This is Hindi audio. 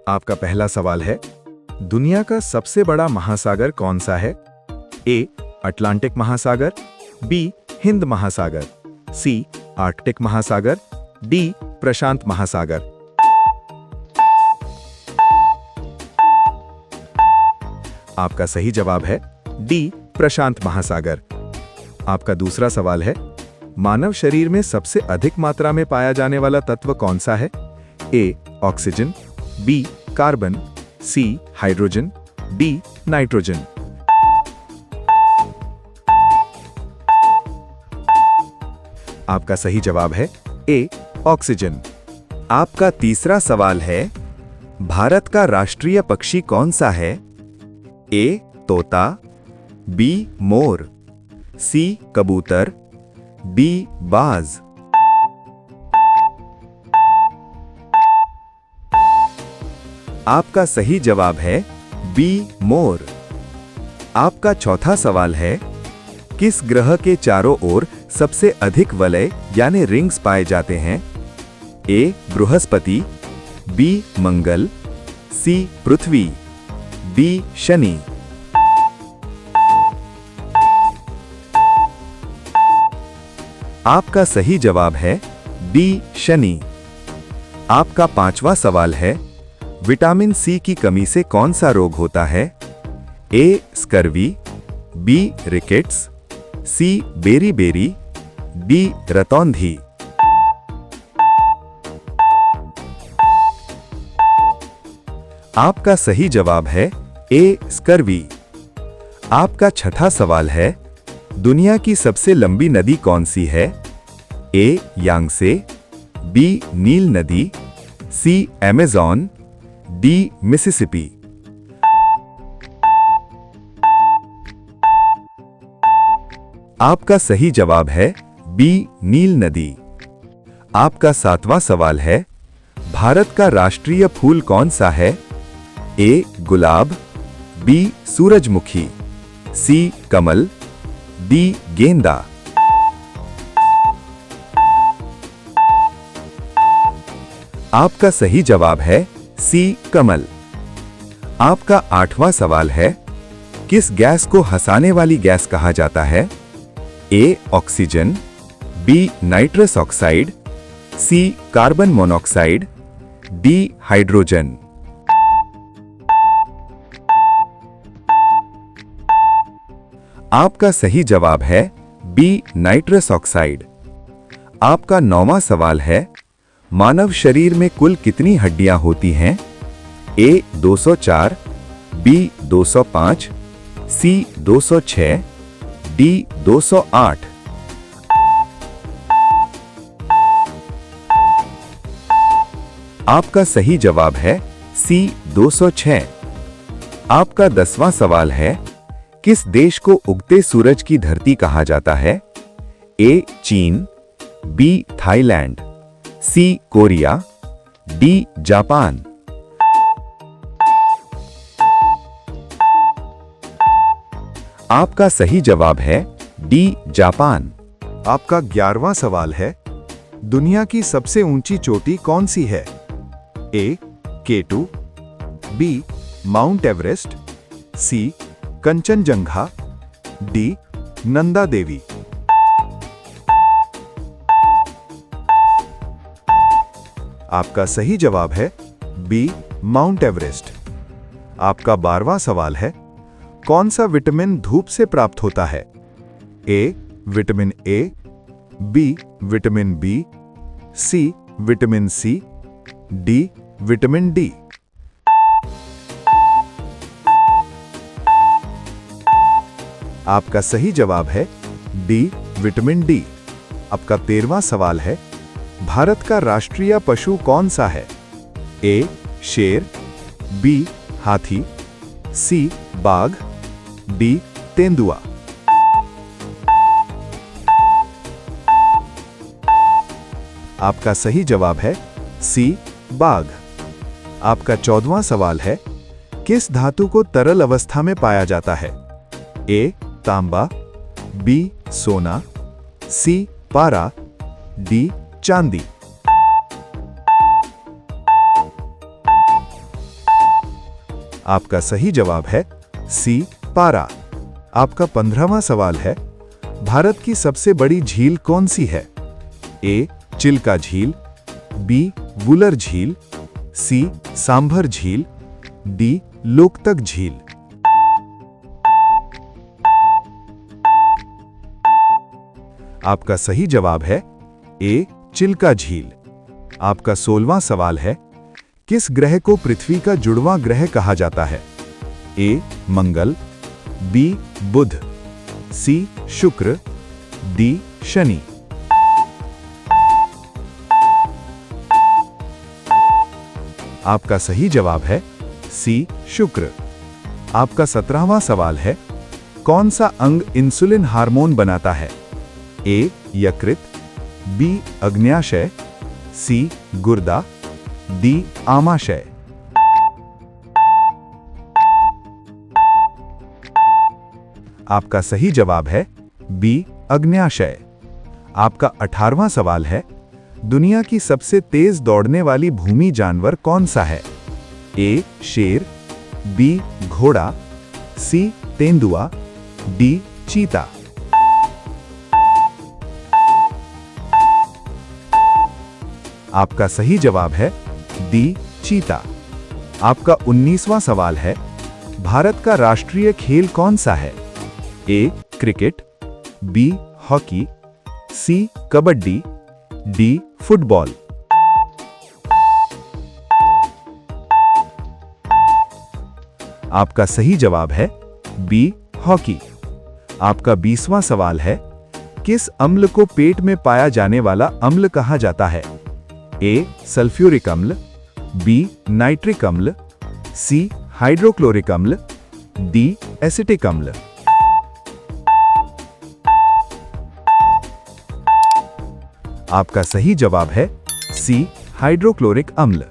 आपका पहला सवाल है, दुनिया का सबसे बड़ा महासागर कौन सा है? ए अटलांटिक महासागर, बी हिंद महासागर, सी आर्कटिक महासागर, डी प्रशांत महासागर। आपका सही जवाब है डी प्रशांत महासागर। आपका दूसरा सवाल है, मानव शरीर में सबसे अधिक मात्रा में पाया जाने वाला तत्व कौन सा है? A oxygen, B carbon, C hydrogen, D nitrogen. आपका सही जवाब है ए ऑक्सीजन। आपका तीसरा सवाल है, भारत का राष्ट्रीय पक्षी कौन सा है? ए तोता, बी मोर, सी कबूतर, डी बाज। आपका सही जवाब है बी मोर। आपका चौथा सवाल है, किस ग्रह के चारों ओर सबसे अधिक वलय यानी रिंग्स पाए जाते हैं? ए बृहस्पति, बी मंगल, सी पृथ्वी, डी शनि। आपका सही जवाब है डी शनि। आपका पांचवा सवाल है, विटामिन सी की कमी से कौन सा रोग होता है? ए स्कर्वी, बी रिकेट्स, सी बेरी-बेरी, डी रतौंधी। आपका सही जवाब है ए स्कर्वी। आपका छठा सवाल है, दुनिया की सबसे लंबी नदी कौन सी है? ए यांगसे, बी नील नदी, सी अमेज़न, डी मिसिसिपी। आपका सही जवाब है बी नील नदी। आपका सातवां सवाल है, भारत का राष्ट्रीय फूल कौन सा है? ए गुलाब, बी सूरजमुखी, सी कमल, डी गेंदा। आपका सही जवाब है सी कमल। आपका आठवां सवाल है, किस गैस को हंसाने वाली गैस कहा जाता है? A oxygen, B nitrous oxide, C carbon monoxide, D hydrogen. आपका सही जवाब है बी नाइट्रस ऑक्साइड। आपका नौवां सवाल है, मानव शरीर में कुल कितनी हड्डियां होती हैं? ए 204, बी 205, सी 206, डी 208। आपका सही जवाब है सी 206। आपका 10वां सवाल है, किस देश को उगते सूरज की धरती कहा जाता है? ए चीन, बी थाईलैंड, सी कोरिया, डी जापान। आपका सही जवाब है डी जापान। आपका 11वां सवाल है, दुनिया की सबसे ऊंची चोटी कौन सी है? ए K2, बी माउंट एवरेस्ट, सी कंचनजंगा, डी नंदा देवी। आपका सही जवाब है बी माउंट एवरेस्ट। आपका 12वां सवाल है, कौन सा विटामिन धूप से प्राप्त होता है? A vitamin A, B vitamin B, C vitamin C, D vitamin D. आपका सही जवाब है डी विटामिन डी। आपका 13वां सवाल है, भारत का राष्ट्रीय पशु कौन सा है? ए शेर, बी हाथी, सी बाघ, डी तेंदुआ। आपका सही जवाब है सी बाघ। आपका 14वां सवाल है, किस धातु को तरल अवस्था में पाया जाता है? ए तांबा, बी सोना, सी पारा, डी चांदी। आपका सही जवाब है सी, पारा। आपका 15वां सवाल है, भारत की सबसे बड़ी झील कौन सी है? ए, चिल्का झील, बी, वुलर झील, सी, सांभर झील, डी, लोकतक झील। आपका सही जवाब है ए, चिल्का झील। आपका 16वां सवाल है, किस ग्रह को पृथ्वी का जुड़वां ग्रह कहा जाता है? ए, मंगल, बी, बुध, सी, शुक्र, डी, शनि। आपका सही जवाब है सी, शुक्र। आपका 17वां सवाल है, कौन सा अंग इंसुलिन हार्मोन बनाता है? ए, यकृत, बी, अग्न्याशय, सी, गुर्दा, डी, आमाशय। आपका सही जवाब है बी, अग्न्याशय। आपका 18वां सवाल है, दुनिया की सबसे तेज दौड़ने वाली भूमि जानवर कौन सा है? ए, शेर, बी, घोड़ा, सी, तेंदुआ, डी, चीता। आपका सही जवाब है डी, चीता। आपका 19वां सवाल है, भारत का राष्ट्रीय खेल कौन सा है? ए, क्रिकेट, बी, हॉकी, सी, कबड्डी, डी, फुटबॉल। आपका सही जवाब है बी, हॉकी। आपका 20वां सवाल है, किस अम्ल को पेट में पाया जाने वाला अम्ल कहा जाता है? ए, सल्फ्यूरिक अम्ल, बी, नाइट्रिक अम्ल, सी, हाइड्रोक्लोरिक अम्ल, डी, एसिटिक अम्ल। आपका सही जवाब है सी, हाइड्रोक्लोरिक अम्ल।